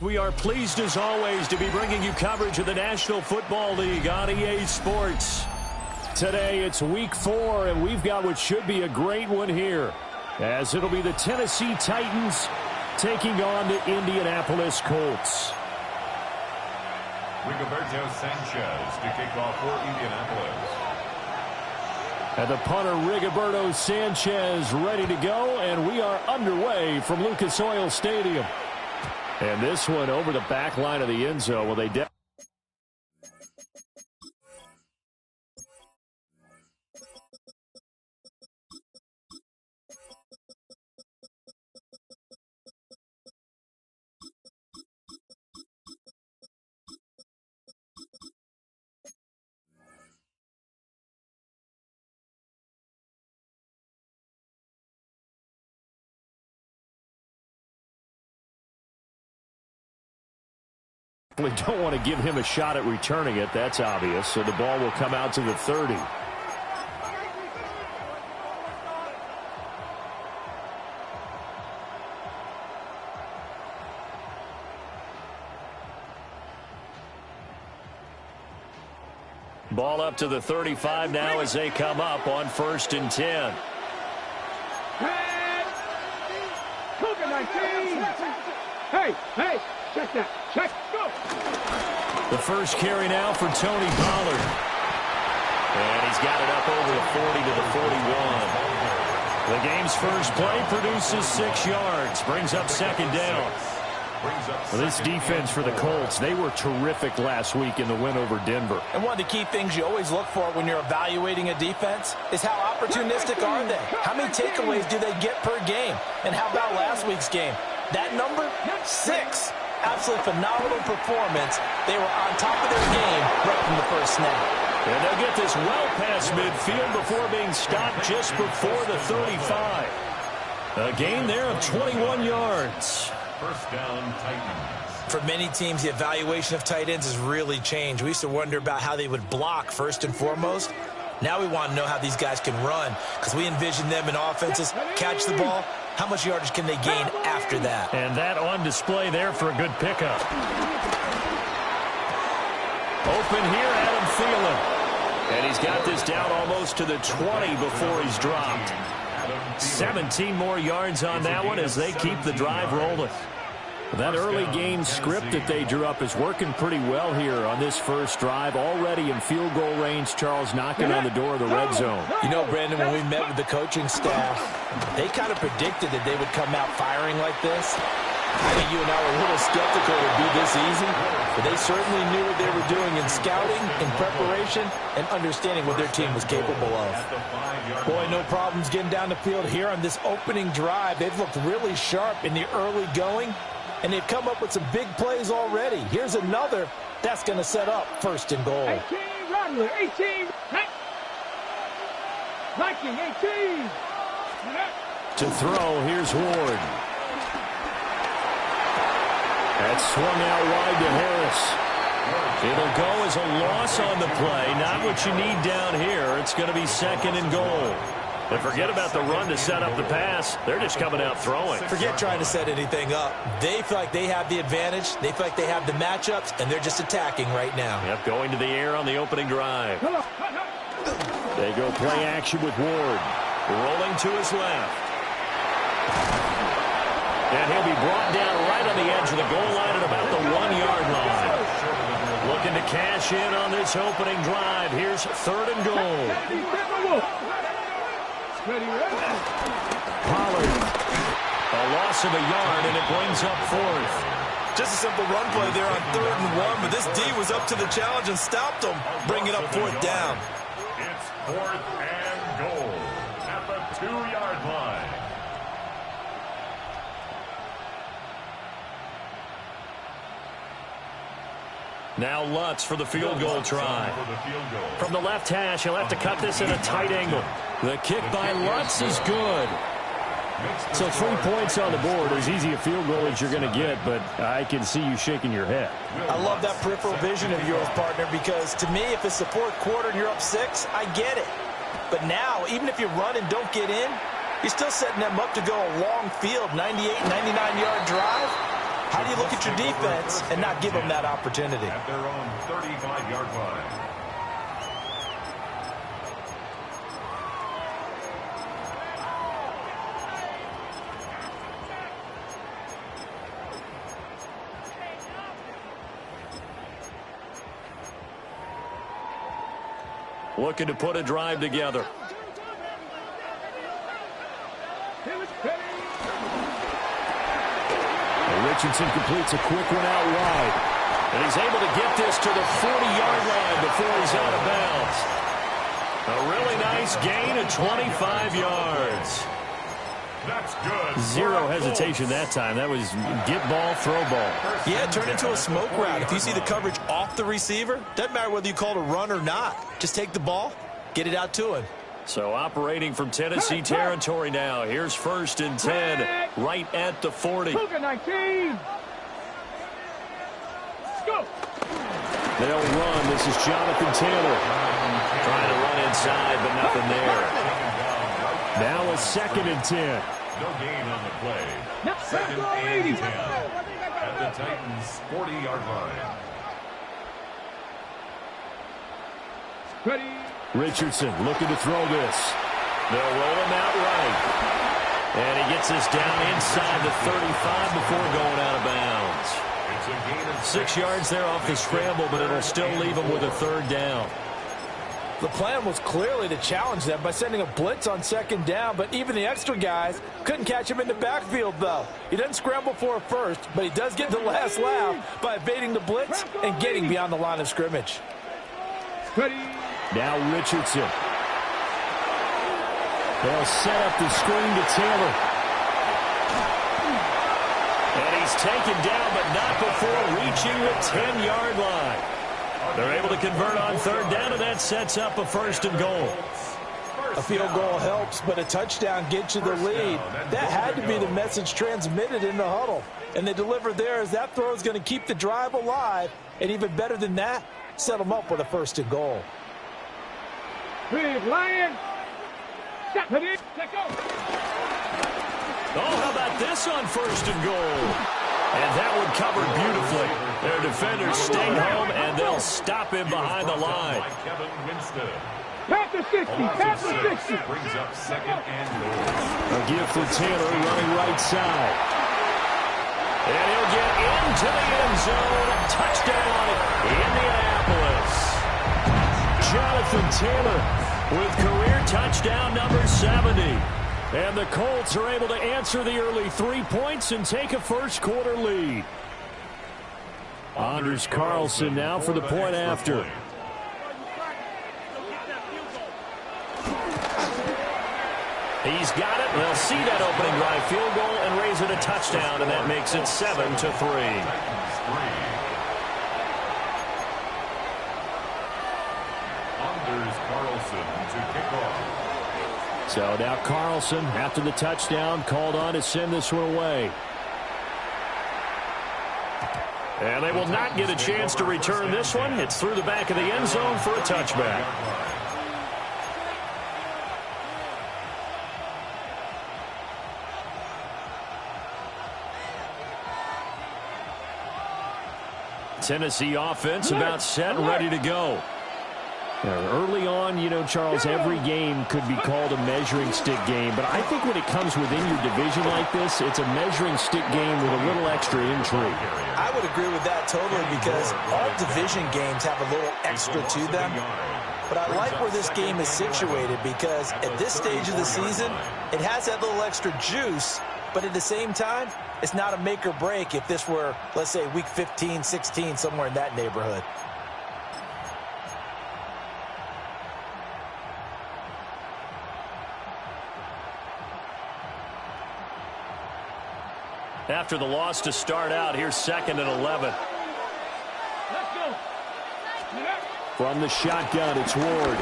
We are pleased, as always, to be bringing you coverage of the National Football League on EA Sports. Today, it's Week 4, and we've got what should be a great one here, as it'll be the Tennessee Titans taking on the Indianapolis Colts. Rigoberto Sanchez to kick off for Indianapolis. And the punter, Rigoberto Sanchez, ready to go, and we are underway from Lucas Oil Stadium. And this one over the back line of the end zone. Well, they We don't want to give him a shot at returning it. That's obvious. So the ball will come out to the 30. Ball up to the 35 now as they come up on 1st and 10. Hey, check that. Check. Go. The first carry now for Tony Pollard. And he's got it up over the 40 to the 41. The game's first play produces 6 yards. Brings up 2nd down. Well, this defense for the Colts, they were terrific last week in the win over Denver. And one of the key things you always look for when you're evaluating a defense is how opportunistic are they? How many takeaways do they get per game? And how about last week's game? That number, 6. Absolutely phenomenal performance. They were on top of their game right from the first snap. And they'll get this well past midfield before being stopped just before the 35. A gain there of 21 yards. First down, Titans. For many teams, the evaluation of tight ends has really changed. We used to wonder about how they would block first and foremost. Now we want to know how these guys can run, because we envision them in offenses catch the ball. How much yardage can they gain after that? And that on display there for a good pickup. Open here, Adam Thielen. And he's got this down almost to the 20 before he's dropped. 17 more yards on that one as they keep the drive rolling. That early game script that they drew up is working pretty well here on this first drive. Already in field goal range, Charles knocking on the door of the red zone. You know, Brandon, when we met with the coaching staff, they kind of predicted that they would come out firing like this. I think you and I were a little skeptical it would be this easy, but they certainly knew what they were doing in scouting, in preparation, and understanding what their team was capable of. Boy, no problems getting down the field here on this opening drive. They've looked really sharp in the early going, and they've come up with some big plays already. Here's another that's going to set up first and goal. 18, Rattler, 18, Viking, 18. To throw, here's Ward. That's swung out wide to Harris. It'll go as a loss on the play. Not what you need down here. It's going to be second and goal. And forget about the run to set up the pass. They're just coming out throwing. Forget trying to set anything up. They feel like they have the advantage. They feel like they have the matchups, and they're just attacking right now. Yep, going to the air on the opening drive. They go play action with Ward. Rolling to his left. And he'll be brought down right on the edge of the goal line at about the 1-yard line. Looking to cash in on this opening drive. Here's third and goal. Pollard. A loss of a yard, and it brings up fourth. Just a simple run play there on 3rd and 1, but this D was up to the challenge and stopped them, bringing up fourth down. It's 4th and goal at the 2-yard line. Now Lutz for the field goal try. From the left hash, he'll have to cut this at a tight angle. The kick by Lutz is good. So 3 points on the board, as easy a field goal as you're going to get, but I can see you shaking your head. I love that peripheral vision of yours, partner, because to me, if it's the 4th quarter and you're up 6, I get it. But now, even if you run and don't get in, you're still setting them up to go a long field, 98, 99-yard drive. How do you look at your defense and not give them that opportunity? At their own 35-yard line. Looking to put a drive together. Richardson completes a quick one out wide. And he's able to get this to the 40-yard line before he's out of bounds. A really nice gain of 25 yards. That's good. Zero hesitation that time. That was get ball, throw ball. Yeah, turn into a smoke route. If you see the coverage off the receiver, doesn't matter whether you call it a run or not. Just take the ball, get it out to him. So operating from Tennessee territory now. Here's 1st and 10 right at the 40. 19. Go. They'll run. This is Jonathan Taylor. Trying to run inside, but nothing there. Now a 2nd and 10. No gain on the play. 2nd and 10 at the Titans' 40-yard line. Ready. Richardson looking to throw this. They'll roll him out right. And he gets this down inside the 35 before going out of bounds. It's a gain of 6 yards there off the scramble, but it'll still leave him with a 3rd down. The plan was clearly to challenge them by sending a blitz on 2nd down, but even the extra guys couldn't catch him in the backfield, though. He doesn't scramble for a first, but he does get the last laugh by evading the blitz and getting beyond the line of scrimmage. Ready. Now Richardson. They'll set up the screen to Taylor. And he's taken down, but not before reaching the 10-yard line. They're able to convert on 3rd down, and that sets up a 1st and goal. A field goal helps, but a touchdown gets you the lead. That had to be the message transmitted in the huddle. And they delivered there as that throw is going to keep the drive alive. And even better than that, set them up with a 1st and goal. Big Lion. Ready. Let go. Oh, how about this on 1st and goal? And that one covered beautifully. Their defenders stayed home, and they'll stop him behind the line. Pass the 60. Pass the 60. Brings up 2nd and goal. A gift for Taylor running right side. And he'll get into the end zone. Touchdown, Indianapolis. Jonathan Taylor with career touchdown number 70. And the Colts are able to answer the early 3 points and take a first-quarter lead. Anders Carlson now for the point after. He's got it. They'll see that opening drive field goal and raise it a touchdown, and that makes it 7-3. Anders Carlson to kick off. So now Carlson, after the touchdown, called on to send this one away. And they will not get a chance to return this one. It's through the back of the end zone for a touchback. Tennessee offense about set and ready to go. Early on, you know, Charles, every game could be called a measuring stick game. But I think when it comes within your division like this, it's a measuring stick game with a little extra intrigue. I would agree with that totally because all division games have a little extra to them. But I like where this game is situated because at this stage of the season, it has that little extra juice. But at the same time, it's not a make or break if this were, let's say, week 15, 16, somewhere in that neighborhood. After the loss to start out, here's 2nd and 11. Let's go. From the shotgun, it's Ward.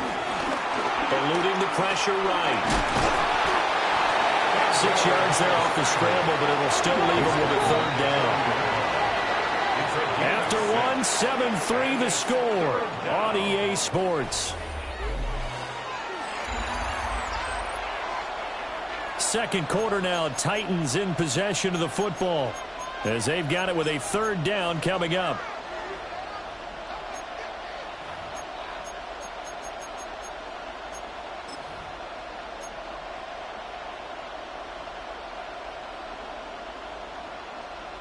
Eluding the pressure right. 6 yards there off the scramble, but it'll still leave him with a 3rd down. After one, 7-3 the score on EA Sports. Second quarter now, Titans in possession of the football as they've got it with a 3rd down coming up.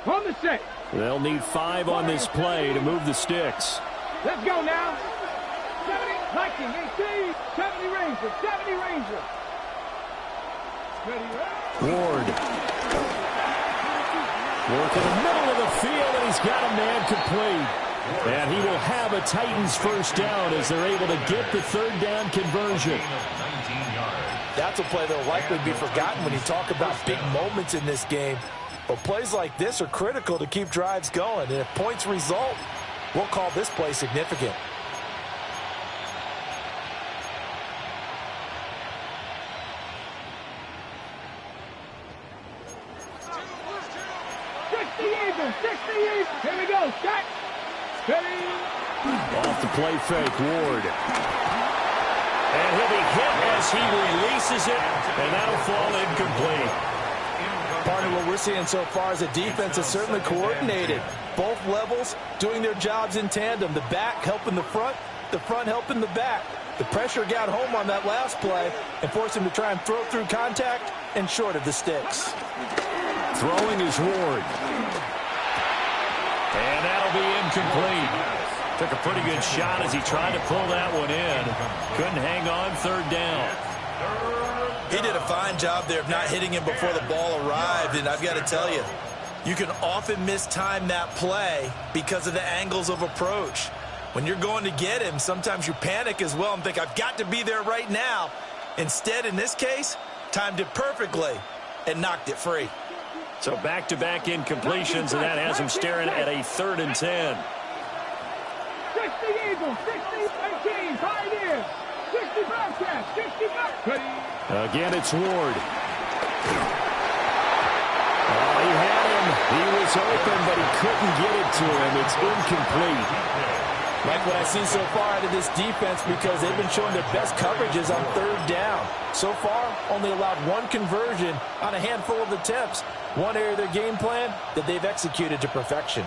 On the set. They'll need 5 on this play to move the sticks. Let's go now. 70, Viking, 18, 70 Ranger, 70 Ranger. Ward. Work in the middle of the field, and he's got a man complete. And he will have a Titans first down as they're able to get the 3rd down conversion. That's a play that will likely be forgotten when you talk about big moments in this game. But plays like this are critical to keep drives going. And if points result, we'll call this play significant. Here we go. Set. Steady. Off the play fake, Ward. And he'll be hit as he releases it, and that'll fall incomplete. Part of what we're seeing so far is a defense that's certainly coordinated. Both levels doing their jobs in tandem. The back helping the front helping the back. The pressure got home on that last play and forced him to try and throw through contact and short of the sticks. Throwing is Ward. And that'll be incomplete. Took a pretty good shot as he tried to pull that one in. Couldn't hang on, 3rd down. He did a fine job there of not hitting him before the ball arrived, and I've got to tell you, you can often mistime that play because of the angles of approach. When you're going to get him, sometimes you panic as well and think, I've got to be there right now. Instead, in this case, timed it perfectly and knocked it free. So back-to-back incompletions, and that has him staring at a 3rd and 10. 60 Eagles, 60, 18, Pioneers, 60 Bobcats, 60 Bobcats. Again, it's Ward. Oh, he had him. He was open, but he couldn't get it to him. It's incomplete. Like what I've seen so far out of this defense because they've been showing their best coverages on 3rd down. So far, only allowed 1 conversion on a handful of attempts. One area of their game plan that they've executed to perfection.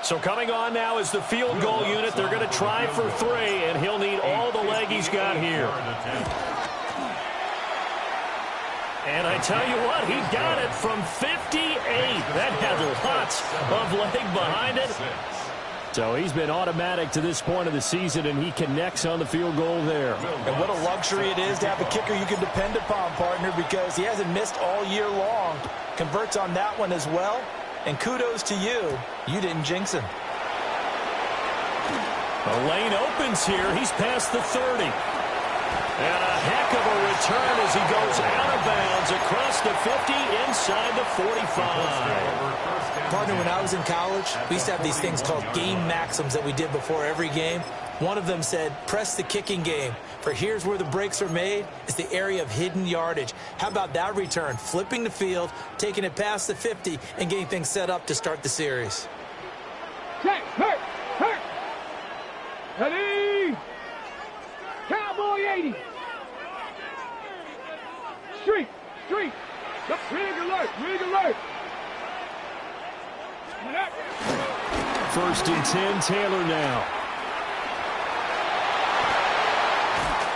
So coming on now is the field goal unit. They're going to try for 3, and he'll need all the leg he's got here. And I tell you what, he got it from 58. That had lots of leg behind it. So he's been automatic to this point of the season, and he connects on the field goal there. And what a luxury it is to have a kicker you can depend upon, partner, because he hasn't missed all year long. Converts on that one as well. And kudos to you. You didn't jinx him. The lane opens here. He's past the 30. And a heck of a return as he goes out of bounds across the 50 inside the 45. Partner, when I was in college, we used to have these things called game maxims that we did before every game. One of them said, press the kicking game. For here's where the breaks are made. It's the area of hidden yardage. How about that return? Flipping the field, taking it past the 50, and getting things set up to start the series. Check, hurt. Ready? Cowboy 80. Street. Rig alert. First and 10, Taylor now.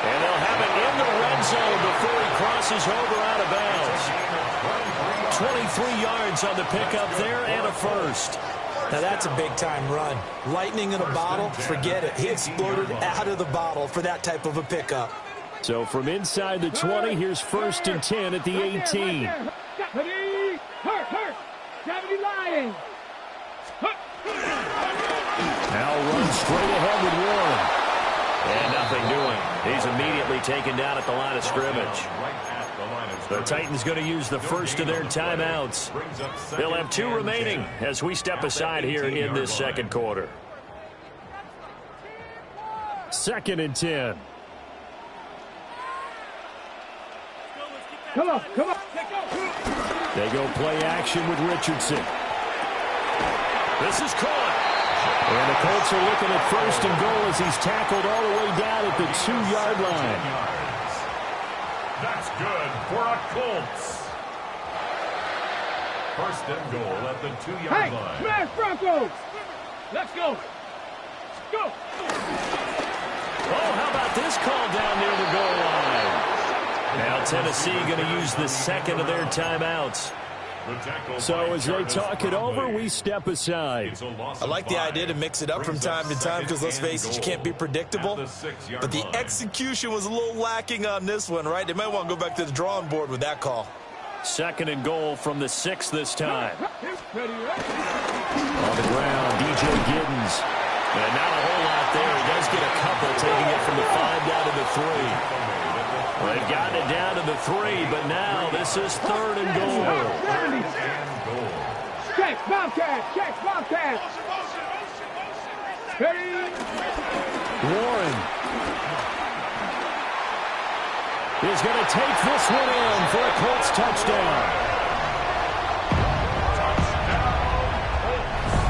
And they'll have it in the red zone before he crosses over out of bounds. 23 yards on the pickup there and a first. Now that's a big-time run. Lightning in a bottle, forget it. He exploded out of the bottle for that type of a pickup. So from inside the 20, here's first and 10 at the 18. Hurt. 70 Lions. Now runs straight ahead with Warren. And nothing doing. He's immediately taken down at the line of scrimmage. The Titans going to use the first of their timeouts. They'll have 2 remaining as we step aside here in this second quarter. Second and 10. Come on. They go play action with Richardson. This is caught. And the Colts are looking at first and goal as he's tackled all the way down at the 2-yard line. That's good for a Colts. First and goal at the 2-yard line. Smash Broncos. Let's go. Oh, how about this call down near the goal line? Now Tennessee going to use the second of their timeouts. So as they talk it over, we step aside. I like the idea to mix it up from time to time because, let's face it, you can't be predictable. But the execution was a little lacking on this one, right? They might want to go back to the drawing board with that call. Second and goal from the 6 this time. On the ground, DJ Giddens. And not a whole lot there. He does get a couple, taking it from the 5 down to the 3. Well, they've gotten it down to the 3, but now this is third and goal. Check, Bobcat. Ready? Warren is going to take this one in for a Colts touchdown.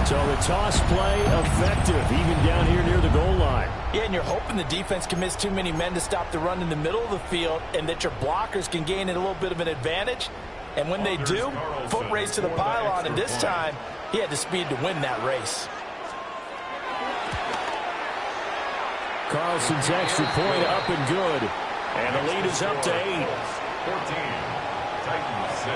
So the toss play effective, even down here near the goal line. Yeah, and you're hoping the defense can miss too many men to stop the run in the middle of the field and that your blockers can gain a little bit of an advantage. And when they do, foot race to the pylon, and this time he had the speed to win that race. Carlson's extra point up and good. And the lead is up to 8. 14, Titans 6.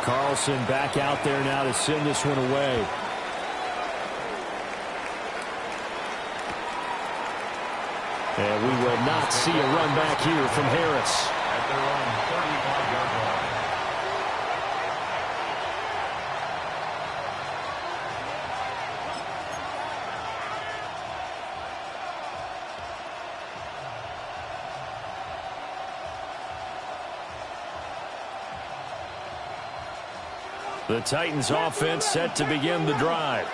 Carlson back out there now to send this one away. And we will not see a run back here from Harris. At their own 35-yard line. The Titans offense set to begin the drive.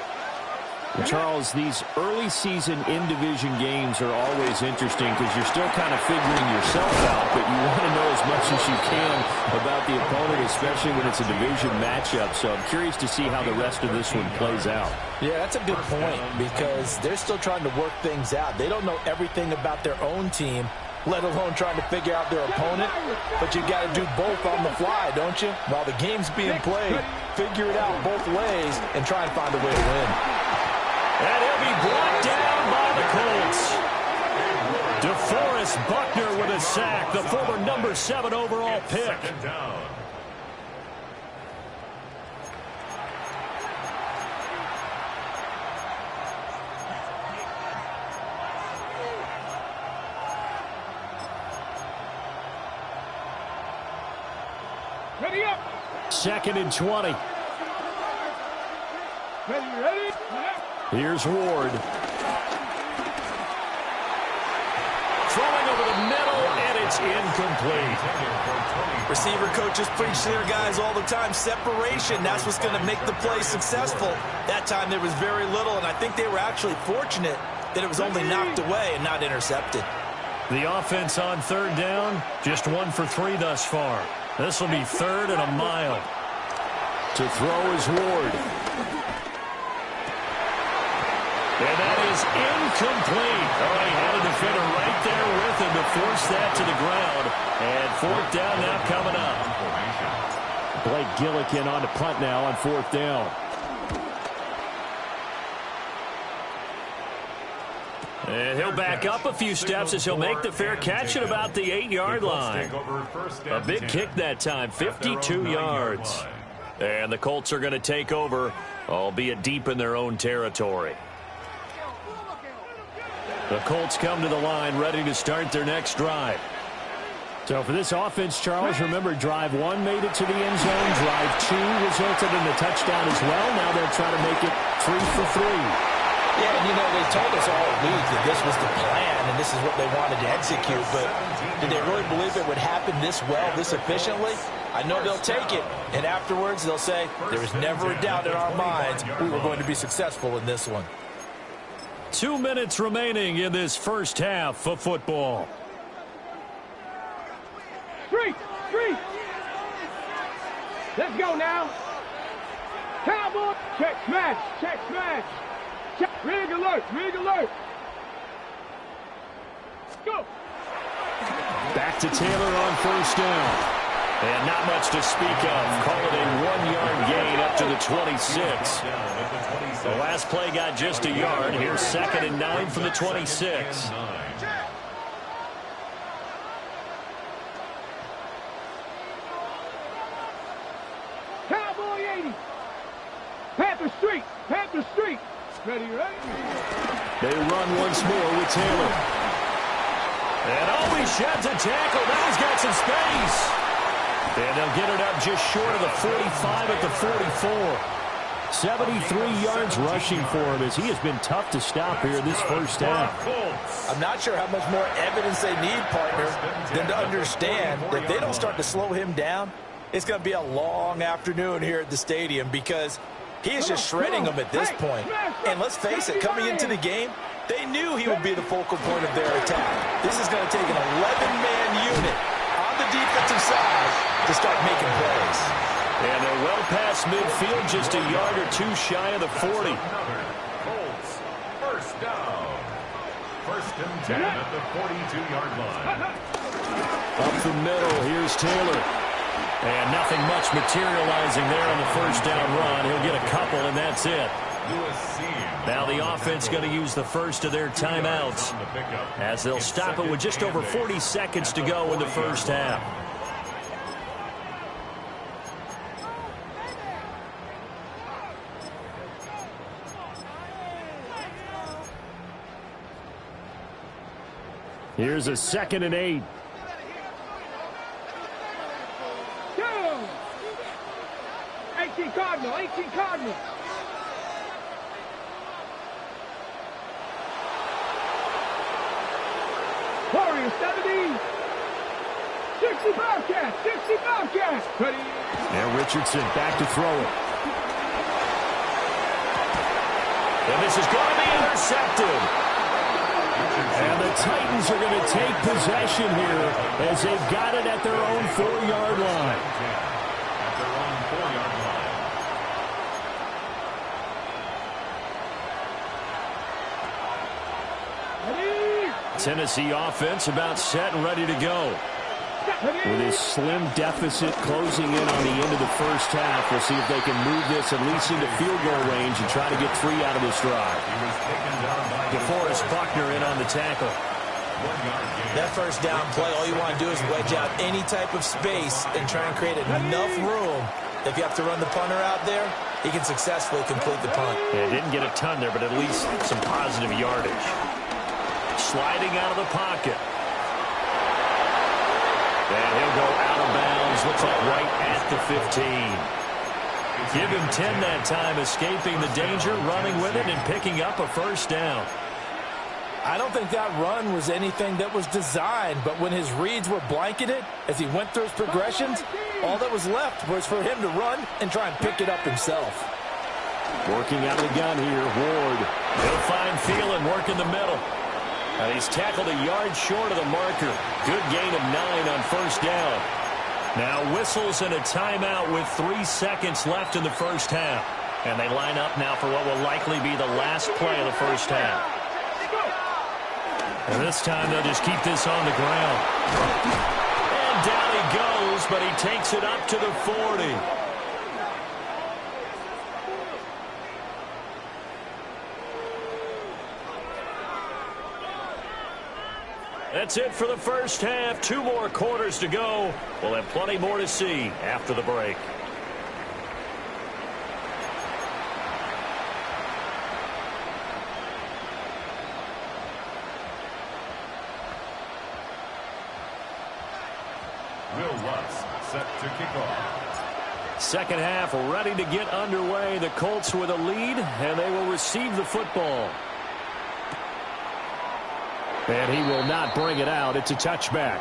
And Charles, these early season in-division games are always interesting because you're still kind of figuring yourself out, but you want to know as much as you can about the opponent, especially when it's a division matchup. So I'm curious to see how the rest of this one plays out. Yeah, that's a good point because they're still trying to work things out. They don't know everything about their own team, let alone trying to figure out their opponent. But you got to do both on the fly, don't you? While the game's being played, figure it out both ways and try and find a way to win. And he'll be brought down by the Colts. DeForest Buckner with a sack, the former number 7 overall pick. Ready up. 2nd and 20. Ready. Here's Ward. Throwing over the middle, and it's incomplete. Receiver coaches preach to their guys all the time. Separation, that's what's going to make the play successful. That time there was very little, and I think they were actually fortunate that it was only knocked away and not intercepted. The offense on 3rd down, just 1 for 3 thus far. This will be 3rd and a mile. To throw is Ward. And that is incomplete. Oh, he had a defender right there with him to force that to the ground. And 4th down now coming up. Blake Gillikin on to punt now on 4th down. And he'll back up a few steps as he'll make the fair catch at about the 8-yard line. A big kick that time, 52 yards. And the Colts are going to take over, albeit deep in their own territory. The Colts come to the line ready to start their next drive. So for this offense, Charles, remember drive 1 made it to the end zone. Drive 2 resulted in a touchdown as well. Now they're trying to make it 3 for 3. Yeah, and they told us all week that this was the plan and this is what they wanted to execute, but did they really believe it would happen this well, this efficiently? I know they'll take it, and afterwards they'll say, there was never a doubt in our minds we were going to be successful in this one. 2 minutes remaining in this first half of football. Street. Let's go now. Cowboy. Check smash. Rig alert. Go. Back to Taylor on 1st down. And not much to speak of. Call it a 1-yard gain up to the 26. The last play got just a yard. Here's 2nd and 9 from the 26. Cowboy 80. Panther Street. Ready. They run once more with Taylor. And he sheds a tackle. Now he's got some space. And they'll get it up just short of the 45 at the 44. 73 yards rushing for him as he has been tough to stop here this first half. I'm not sure how much more evidence they need, partner, than to understand that if they don't start to slow him down, it's going to be a long afternoon here at the stadium because he is just shredding them at this point. And let's face it, coming into the game, they knew he would be the focal point of their attack. This is going to take an 11-man unit on the defensive side to start making plays. And they're well past midfield, just a yard or 2 shy of the 40. Colts, 1st down. 1st and 10 at the 42-yard line. Up the middle, here's Taylor. And nothing much materializing there on the 1st down run. He'll get a couple, and that's it. Now the offense going to use the first of their timeouts as they'll stop it with just over 40 seconds to go in the first half. Here's a 2nd and 8. Go! 18 Cardinal. Warriors 70. 65 catch. Ready. Now Richardson back to throw it. And this is going to be intercepted. And the Titans are going to take possession here as they've got it at their own 4-yard line. Tennessee offense about set and ready to go. With his slim deficit closing in on the end of the first half, we'll see if they can move this at least into field goal range and try to get 3 out of this drive. DeForest Buckner in on the tackle. That first down play, all you want to do is wedge out any type of space and try and create enough room. If you have to run the punter out there, he can successfully complete the punt. Yeah, didn't get a ton there, but at least some positive yardage. Sliding out of the pocket. And he'll go out of bounds looks like right at the 15. Give him 10 that time, escaping the danger, running with it, and picking up a first down. I don't think that run was anything that was designed, but when his reads were blanketed, as he went through his progressions, all that was left was for him to run and try and pick it up himself. Working out of the gun here, Ward. He'll find Thielen working the middle. And he's tackled a yard short of the marker. Good gain of 9 on first down. Now whistles and a timeout with 3 seconds left in the first half. And they line up now for what will likely be the last play of the first half. And this time they'll just keep this on the ground. And down he goes, but he takes it up to the 40. That's it for the first half. 2 more quarters to go. We'll have plenty more to see after the break. Will Lutz set to kick off. Second half ready to get underway. The Colts with a lead, and they will receive the football. And he will not bring it out. It's a touchback.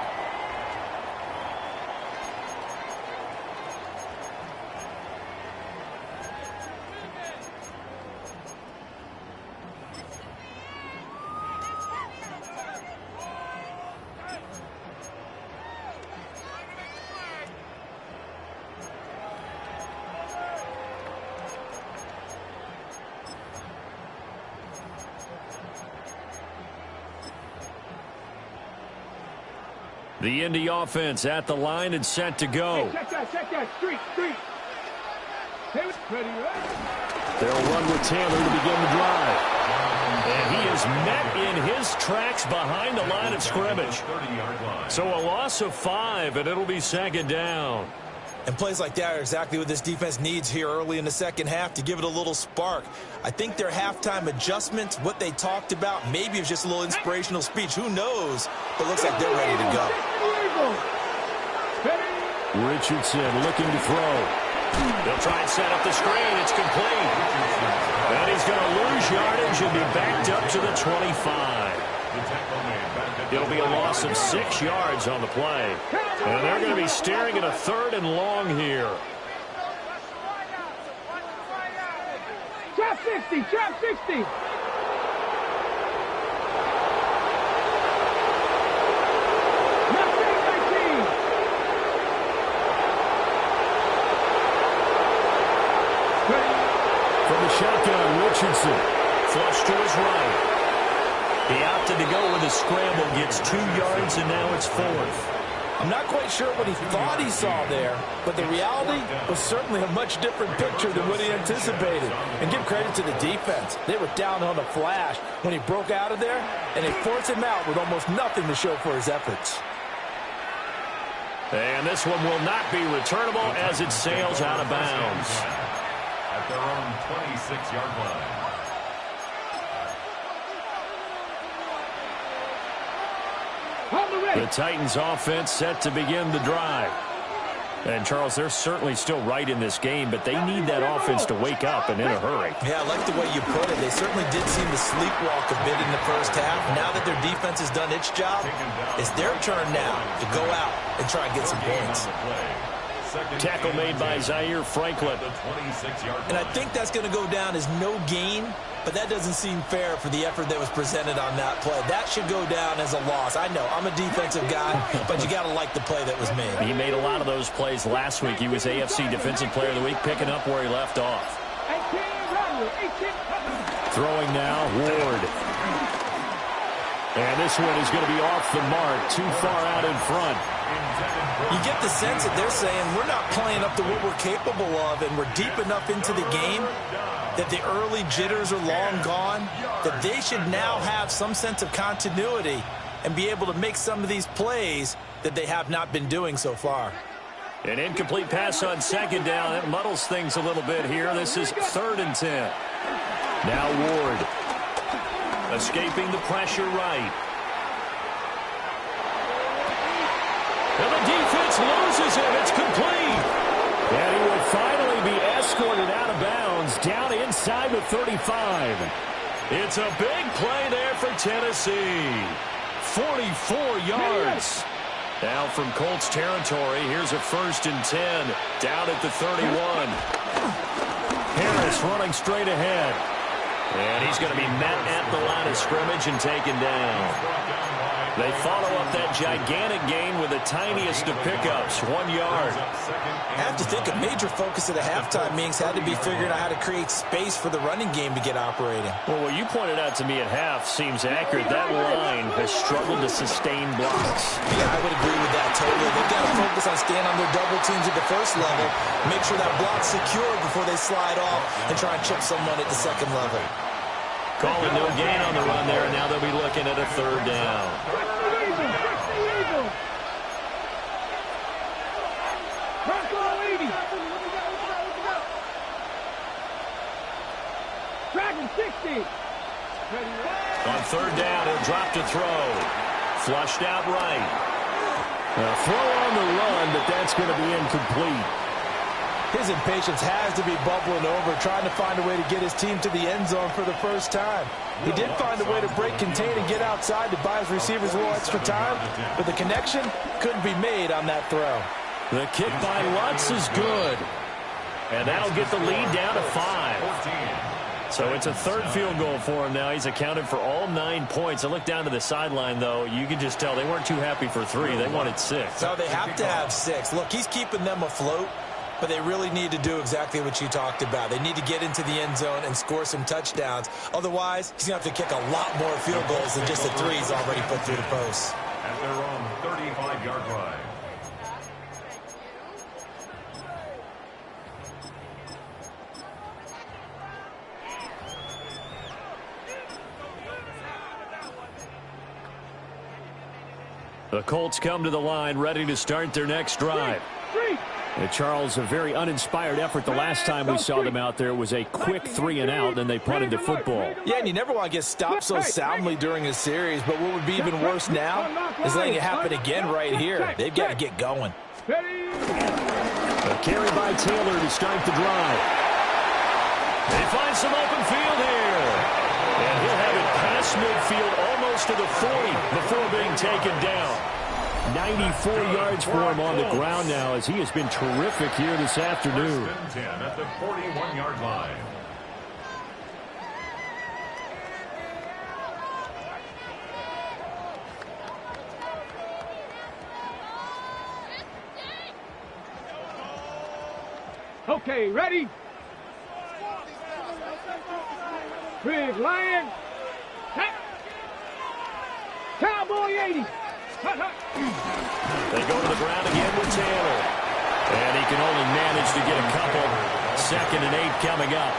The Indy offense at the line and set to go. Check that. Street. They'll run with Taylor to begin the drive. And he is met in his tracks behind the line of scrimmage. So a loss of 5, and it'll be second down. And plays like that are exactly what this defense needs here early in the second half to give it a little spark. I think their halftime adjustments, what they talked about, maybe it was just a little inspirational speech. Who knows? But it looks like they're ready to go. Richardson looking to throw. They'll try and set up the screen. It's complete. And he's going to lose yardage and be backed up to the 25. It'll be a loss of 6 yards on the play. And they're going to be staring at a 3rd and long here. Trap 60. From the shotgun, Richardson. Flush to his right. He opted to go with a scramble, gets 2 yards, and now it's 4th. I'm not quite sure what he thought he saw there, but the reality was certainly a much different picture than what he anticipated. And give credit to the defense. They were down on the flash when he broke out of there, and they forced him out with almost nothing to show for his efforts. And this one will not be returnable as it sails out of bounds. At their own 26-yard line. The Titans offense set to begin the drive. And, Charles, they're certainly still right in this game, but they need that offense to wake up and in a hurry. Yeah, I like the way you put it. They certainly did seem to sleepwalk a bit in the first half. Now that their defense has done its job, it's their turn now to go out and try and get some points. Tackle made by Zaire Franklin. And I think that's going to go down as no gain, but that doesn't seem fair for the effort that was presented on that play. That should go down as a loss. I know, I'm a defensive guy, but you got to like the play that was made. He made a lot of those plays last week. He was AFC Defensive Player of the Week, picking up where he left off. Throwing now, Ward. And this one is going to be off the mark, too far out in front. You get the sense that they're saying we're not playing up to what we're capable of, and we're deep enough into the game that the early jitters are long gone, that they should now have some sense of continuity and be able to make some of these plays that they have not been doing so far. An incomplete pass on second down. That muddles things a little bit here. This is 3rd and 10. Now Ward. Escaping the pressure right. And the defense Pitts loses him. It's complete. And he will finally be escorted out of bounds down inside the 35. It's a big play there for Tennessee. 44 yards. Now from Colts territory, here's a 1st and 10 down at the 31. Harris running straight ahead. And he's going to be met at the line of scrimmage and taken down. They follow up that gigantic gain with the tiniest of pickups, 1 yard. I have to think a major focus of the halftime meetings had to be figuring out how to create space for the running game to get operating. Well, what you pointed out to me at half seems accurate. That line has struggled to sustain blocks. Yeah, I would agree with that totally. They've got to focus on staying on their double teams at the first level, make sure that block's secure before they slide off and try and chip someone at the second level. Calling no gain on the run there, and now they'll be looking at a 3rd down. Dragon 60. On 3rd down, he'll drop to throw. Flushed out right. A throw on the run, but that's going to be incomplete. His impatience has to be bubbling over, trying to find a way to get his team to the end zone for the first time. He did find a way to break contain and get outside to buy his receivers a little extra time, but the connection couldn't be made on that throw. The kick by Lutz is good. And that'll get the lead down to 5. So it's a 3rd field goal for him now. He's accounted for all 9 points. I look down to the sideline, though. You can just tell they weren't too happy for 3. They wanted 6. So they have to have 6. Look, he's keeping them afloat. But they really need to do exactly what you talked about. They need to get into the end zone and score some touchdowns. Otherwise, he's going to have to kick a lot more field goals than just the 3 he's already put through the posts. At their own 35-yard line. The Colts come to the line, ready to start their next drive. And Charles, a very uninspired effort the last time we saw them out there. It was a quick 3-and-out, and they punted the football. Yeah, and you never want to get stopped so soundly during a series, but what would be even worse now is letting it happen again right here. They've got to get going. A carry by Taylor to start the drive. They find some open field here. And he'll have it past midfield almost to the 40 before being taken down. 94 yards for him on the ground now as he has been terrific here this afternoon. 10 at the 41-yard line. Okay, ready? Big Lion. Cowboy 80. They go to the ground again with Taylor. And he can only manage to get a couple. 2nd and 8 coming up.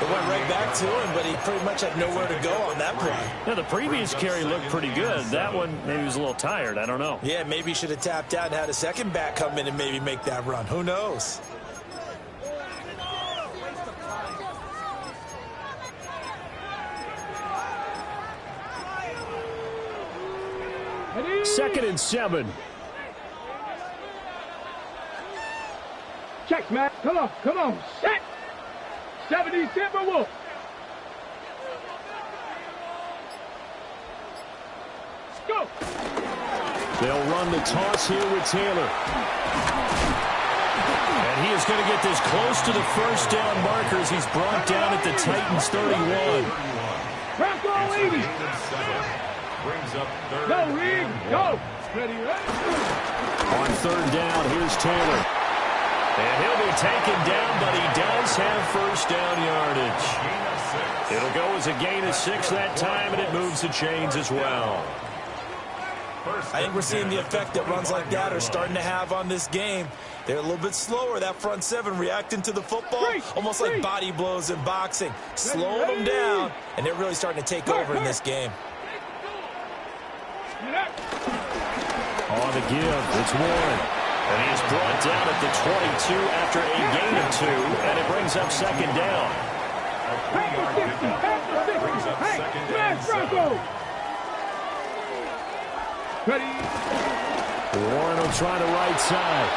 It went right back to him, but he pretty much had nowhere to go on that play. Now, the previous carry looked pretty good. That one, maybe he was a little tired. I don't know. Yeah, maybe he should have tapped out and had a second back come in and maybe make that run. Who knows? Second and 7. Check, Matt. Come on, come on. Set. 70 Timberwolves. Go. They'll run the toss here with Taylor. And he is going to get this close to the first down markers. He's brought down at the Titans 31. Bronco 80. Brings up 3rd. No, Reed. Go. Ready, ready. On 3rd down, here's Taylor. And he'll be taken down, but he does have first down yardage. It'll go as a gain of 6 that time, and it moves the chains as well. I think we're seeing the effect that runs like that are starting to have on this game. They're a little bit slower, that front 7 reacting to the football, almost like body blows in boxing, slowing them down, and they're really starting to take over in this game. On the give, it's Warren. And he is brought down at the 22 after a gain of 2, and it brings up 2nd down. Brings up 2nd and 7. Warren will try the right side.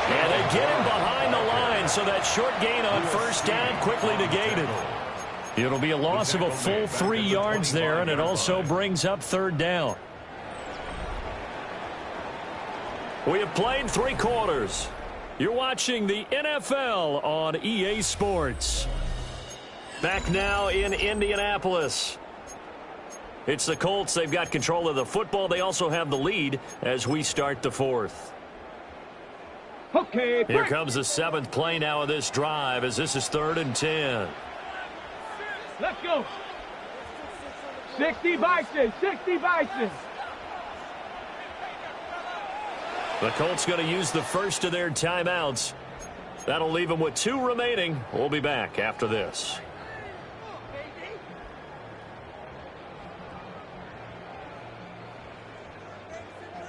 And they get him behind the line, so that short gain on first down quickly negated. It'll be a loss of a full 3 yards there, and it also brings up third down. We have played 3 quarters. You're watching the NFL on EA Sports. Back now in Indianapolis. It's the Colts. They've got control of the football. They also have the lead as we start the 4th. Okay, here comes the 7th play now of this drive as this is 3rd and 10. Let's go. 60 Bison, 60 Bison. The Colts going to use the first of their timeouts. That'll leave them with 2 remaining. We'll be back after this.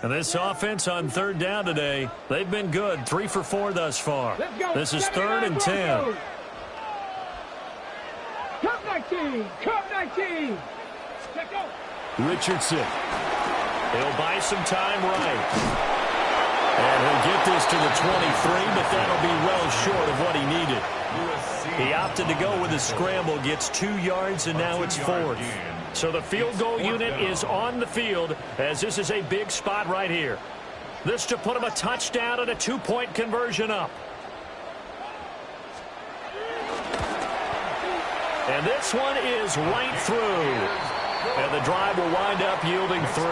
And this offense on 3rd down today, they've been good. 3 for 4 thus far. This is 3rd and 10. Cup 19, Cup 19. Let's go. Richardson. He'll buy some time right. And he'll get this to the 23, but that'll be well short of what he needed. He opted to go with a scramble, gets 2 yards, and now it's 4th. So the field goal unit is on the field as this is a big spot right here. This to put him a touchdown and a 2-point conversion up. And this one is right through. And the drive will wind up yielding 3.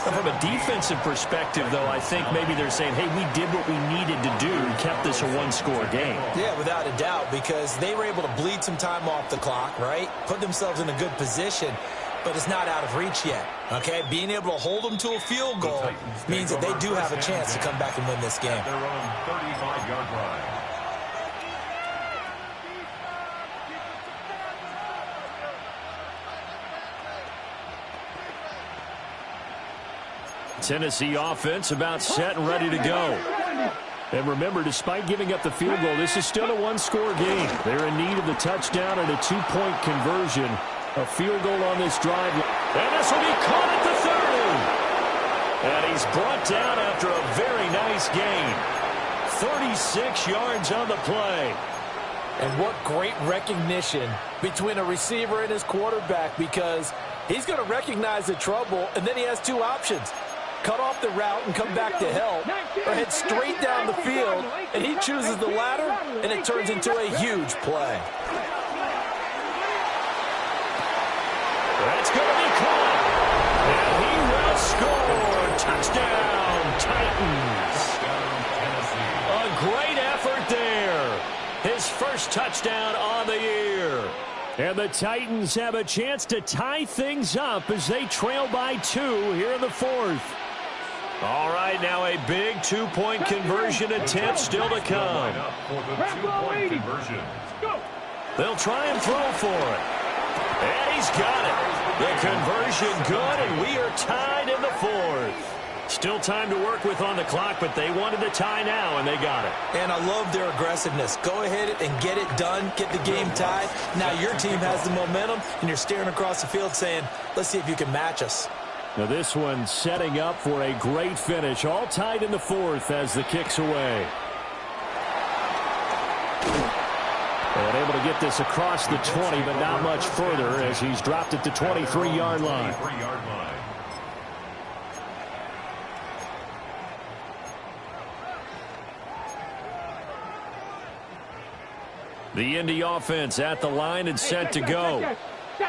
And from a defensive perspective, though, I think maybe they're saying, hey, we did what we needed to do and kept this a 1-score game. Yeah, without a doubt, because they were able to bleed some time off the clock, right? Put themselves in a good position, but it's not out of reach yet, okay? Being able to hold them to a field goal means that they do have a chance to come back and win this game. Their own 35-yard line. Tennessee offense about set and ready to go. And remember, despite giving up the field goal, this is still a 1-score game. They're in need of the touchdown and a 2-point conversion. A field goal on this drive. And this will be caught at the 30. And he's brought down after a very nice gain. 36 yards on the play. And what great recognition between a receiver and his quarterback, because he's going to recognize the trouble, and then he has 2 options. Cut off the route and come back to help, or head straight down the field, and he chooses the latter, and it turns into a huge play. That's going to be caught. And he will score. Touchdown, Titans. A great effort there. His first touchdown on the year. And the Titans have a chance to tie things up as they trail by 2 here in the 4th. All right, now a big 2-point conversion attempt still to come. They'll try and throw for it. And he's got it. The conversion good, and we are tied in the 4th. Still time to work with on the clock, but they wanted the tie now, and they got it. And I love their aggressiveness. Go ahead and get it done, get the game tied. Now your team has the momentum, and you're staring across the field saying, let's see if you can match us. Now this one setting up for a great finish. All tied in the 4th as the kick's away. And able to get this across the 20, but not much further as he's dropped at the 23-yard line. The Indy offense at the line and set to go.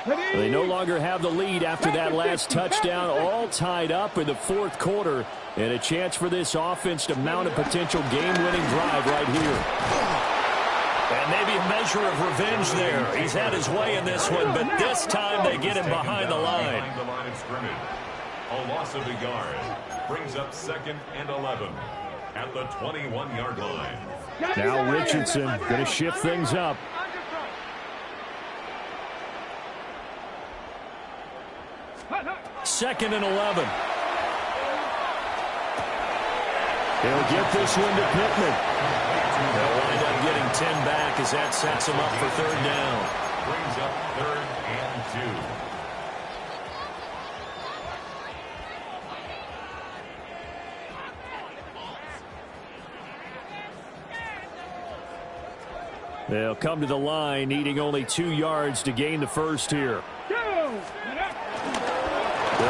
They no longer have the lead after that last touchdown, all tied up in the 4th quarter, and a chance for this offense to mount a potential game-winning drive right here. And maybe a measure of revenge there. He's had his way in this one, but this time they get him behind the line. A loss of a yard brings up 2nd and 11 at the 21-yard line. Now Richardson going to shift things up. Second and 11. He'll get this one to Pittman. They'll wind up getting 10 back as that sets him up for 3rd down. Brings up 3rd and 2. They'll come to the line, needing only 2 yards to gain the first here. They'll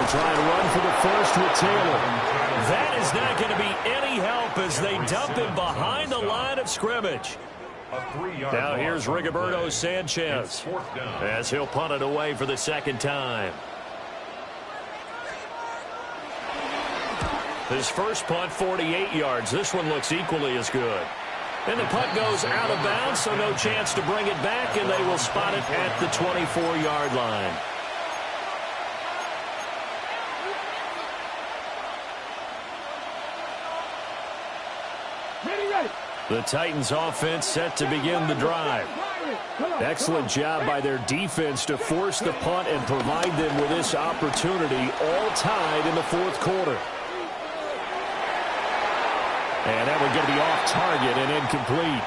try and run for the first with Taylor. That is not going to be any help as they dump him behind the line of scrimmage. Now here's Rigoberto Sanchez as he'll punt it away for the second time. His first punt, 48 yards. This one looks equally as good. And the punt goes out of bounds, so no chance to bring it back, and they will spot it at the 24-yard line. The Titans offense set to begin the drive. Excellent job by their defense to force the punt and provide them with this opportunity, all tied in the fourth quarter. And that one going to be off target and incomplete.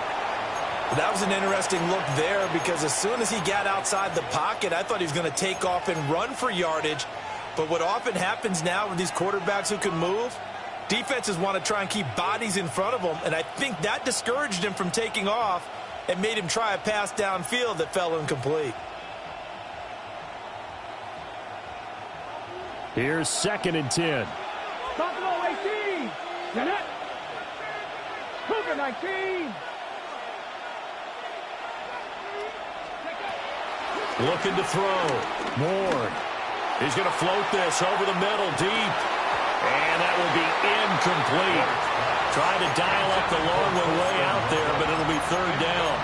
That was an interesting look there because as soon as he got outside the pocket, I thought he was going to take off and run for yardage. But what often happens now with these quarterbacks who can move, defenses want to try and keep bodies in front of them, and I think that discouraged him from taking off and made him try a pass downfield that fell incomplete. Here's 2nd and 10. Buffalo 18. Get it. Cougar 19. Looking to throw. Moore. He's going to float this over the middle deep. And that will be incomplete. Trying to dial up the long one way out there, but it'll be 3rd down.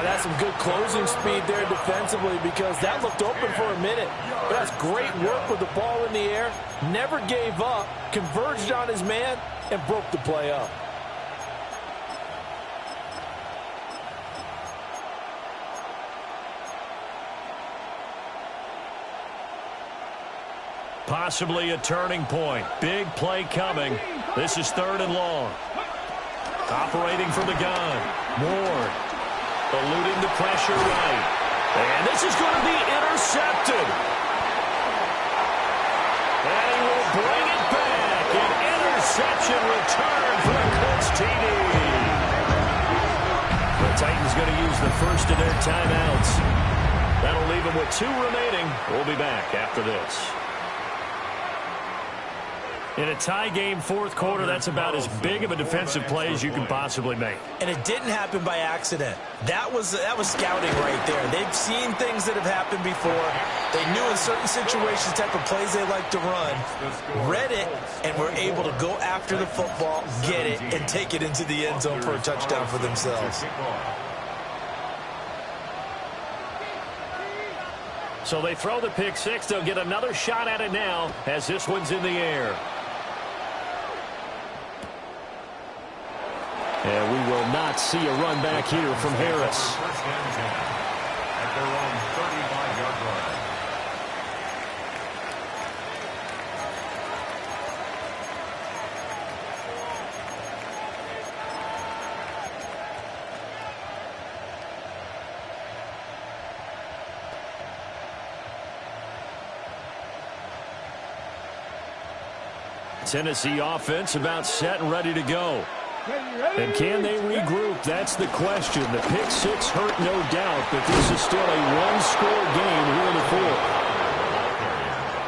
That's some good closing speed there defensively because that looked open for a minute. But that's great work with the ball in the air. Never gave up, converged on his man, and broke the play up. Possibly a turning point. Big play coming. This is 3rd and long. Operating from the gun. Ward. Eluding the pressure right. And this is going to be intercepted. And he will bring it back. An interception return for the Colts TD. The Titans going to use the first of their timeouts. That'll leave them with 2 remaining. We'll be back after this. In a tie game, fourth quarter, that's about as big of a defensive play as you can possibly make. And it didn't happen by accident. That was scouting right there. They've seen things that have happened before. They knew in certain situations type of plays they like to run, read it, and were able to go after the football, get it, and take it into the end zone for a touchdown for themselves. So they throw the pick six. They'll get another shot at it now as this one's in the air. And we will not see a run back here from Harris. First and 10 at their own 35-yard line. Tennessee offense about set and ready to go. And can they regroup? That's the question. The pick six hurt, no doubt, but this is still a one-score game here in the fourth.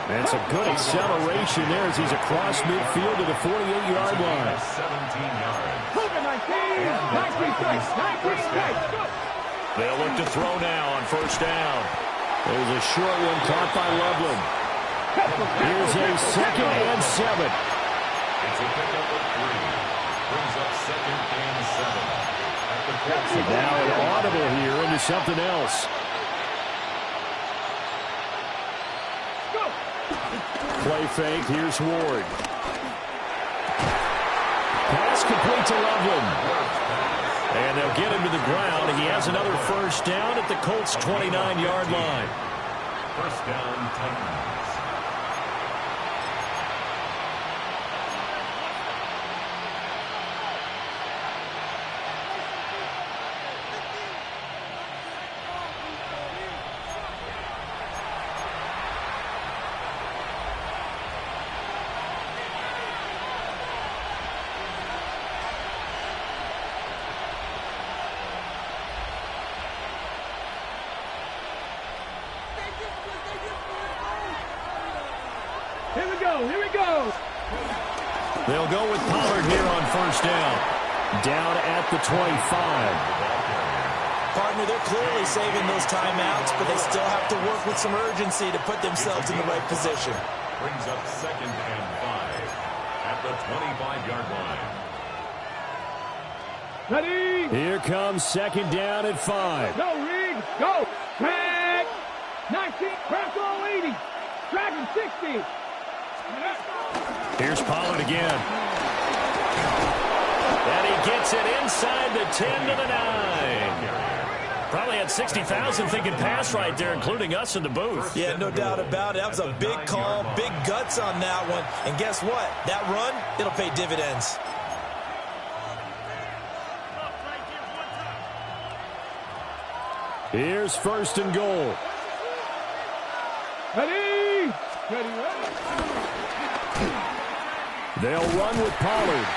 And some good acceleration there as he's across midfield to the 48-yard line. 17 yards. 19. They'll look to throw now on first down. There's a short one caught by Loveland. Here's a 2nd and 7. It's a pickup of 3. Brings up 2nd and 7. At the Colts. So now an audible here into something else. Play fake. Here's Ward. Pass complete to Loveland. And they'll get him to the ground. And he has another first down at the Colts' 29-yard line. First down, Titans. They'll go with Pollard here on first down. Down at the 25. Partner, they're clearly saving those timeouts, but they still have to work with some urgency to put themselves in the right position. Brings up 2nd and 5 at the 25-yard line. Ready? Here comes 2nd down at 5. Go, Reed. Go. Tag. 19. Press all 80. Dragon 60. Here's Pollard again. And he gets it inside the 10 to the 9. Probably had 60,000 thinking pass right there, including us in the booth. Yeah, no doubt about it. That was a big call, big guts on that one. And guess what? That run, it'll pay dividends. Here's 1st and goal. Ready? Ready. They'll run with Pollard.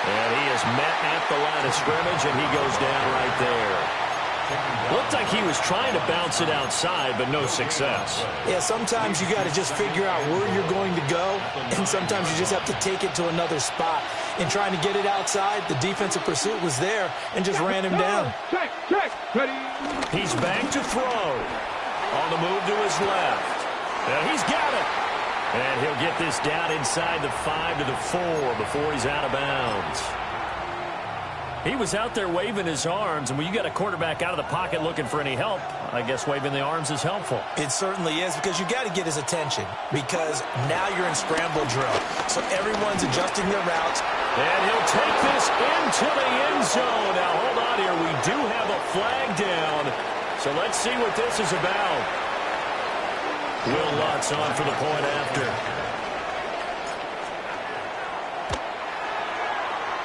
And he is met at the line of scrimmage, and he goes down right there. Looked like he was trying to bounce it outside, but no success. Yeah, sometimes you got to just figure out where you're going to go, and sometimes you just have to take it to another spot. In trying to get it outside, the defensive pursuit was there and just ran him down. Check. Ready. He's back to throw. On the move to his left. And he's got it. And he'll get this down inside the 5 to the 4 before he's out of bounds. He was out there waving his arms, and when you got a quarterback out of the pocket looking for any help, I guess waving the arms is helpful. It certainly is, because you got to get his attention, because now you're in scramble drill. So everyone's adjusting their routes. And he'll take this into the end zone. Now, hold on here. We do have a flag down, so let's see what this is about. Will Lutz on for the point after.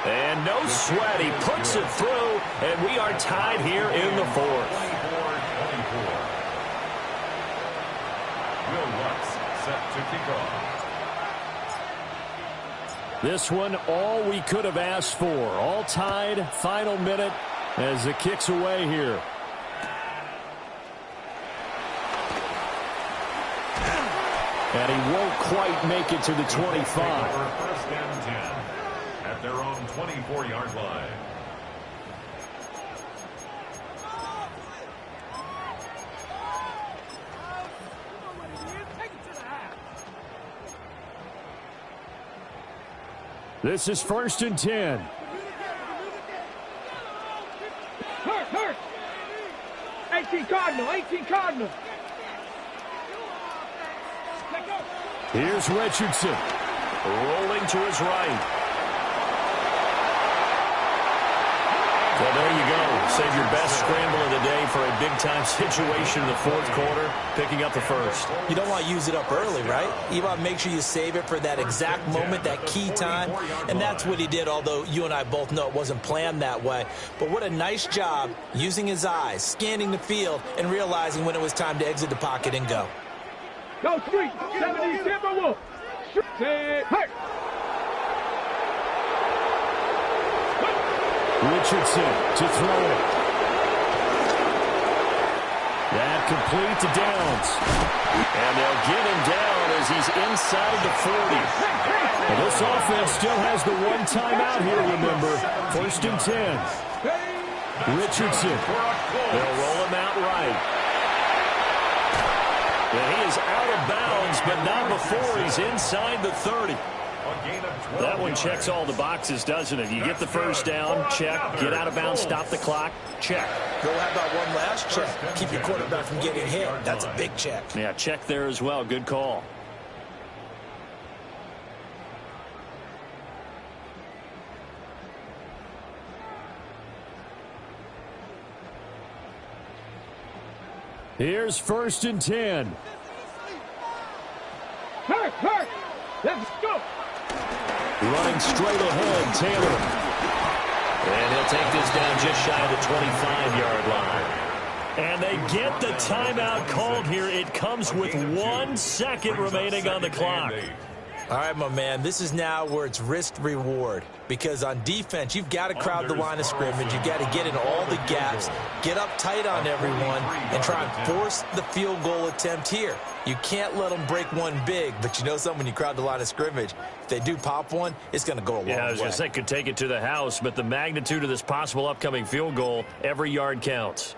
And no sweat. He puts it through, and we are tied here in the 4th. 24-24. Will Lutz set to kick off. This one, all we could have asked for. All tied, final minute as the kick's away here. And he won't quite make it to the 25. First and 10 at their own 24-yard line. This is 1st and 10. Hurt. 18 Cardinal. Here's Richardson. Rolling to his right. Well, there you go. Save your best scramble of the day for a big-time situation in the 4th quarter, picking up the 1st. You don't want to use it up early, right? You want to make sure you save it for that exact moment, that key time. And that's what he did, although you and I both know it wasn't planned that way. But what a nice job using his eyes, scanning the field, and realizing when it was time to exit the pocket and go. Go, 3, 70, Timberwolf. Hurt. Richardson to throw it. That complete to Downs. And they'll get him down as he's inside the 40. And this offense still has the one timeout here, remember. 1st and 10. Richardson. They'll roll him out right. And he is out of bounds, but not before he's inside the 30. That one checks all the boxes, doesn't it? You get the first down, check. Get out of bounds, stop the clock, check. Well, how about one last check? Keep your quarterback from getting hit. That's a big check. Yeah, check there as well. Good call. Here's 1st and 10. Hurt. Let's go. Running straight ahead, Taylor. And he'll take this down just shy of the 25-yard line. And they get the timeout called here. It comes with 1 second remaining on the clock. All right, my man, this is now where it's risk-reward. Because on defense, you've got to crowd the line of scrimmage. You've got to get in all the gaps, get up tight on everyone, and try and force the field goal attempt here. You can't let them break one big, but you know something, when you crowd the line of scrimmage, if they do pop one, it's going to go a long way. Yeah, I was going to say, could take it to the house, but the magnitude of this possible upcoming field goal, every yard counts.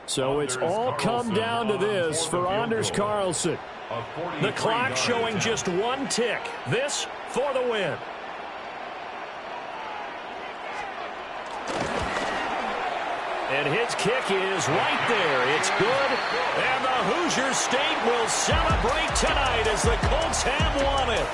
So it's all come down to this for Anders Carlson. The clock showing just one tick. This for the win. And his kick is right there. It's good. And the Hoosier State will celebrate tonight as the Colts have won it.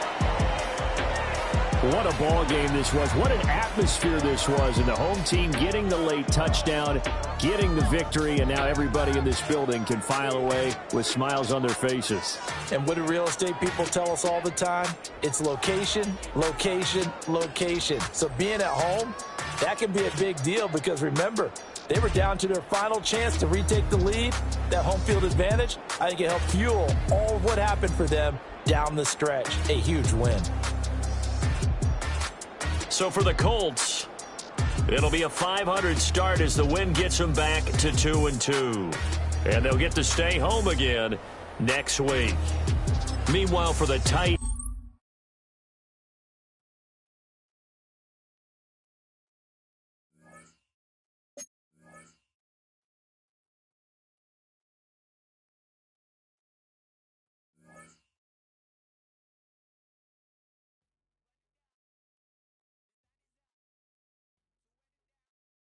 What a ball game this was. What an atmosphere this was. And the home team getting the late touchdown, getting the victory, and now everybody in this building can file away with smiles on their faces. And what do real estate people tell us all the time? It's location, location, location. So being at home, that can be a big deal because remember, they were down to their final chance to retake the lead. That home field advantage, I think it helped fuel all of what happened for them down the stretch. A huge win. So for the Colts, it'll be a 500 start as the win gets them back to 2-2. And they'll get to stay home again next week. Meanwhile, for the Titans,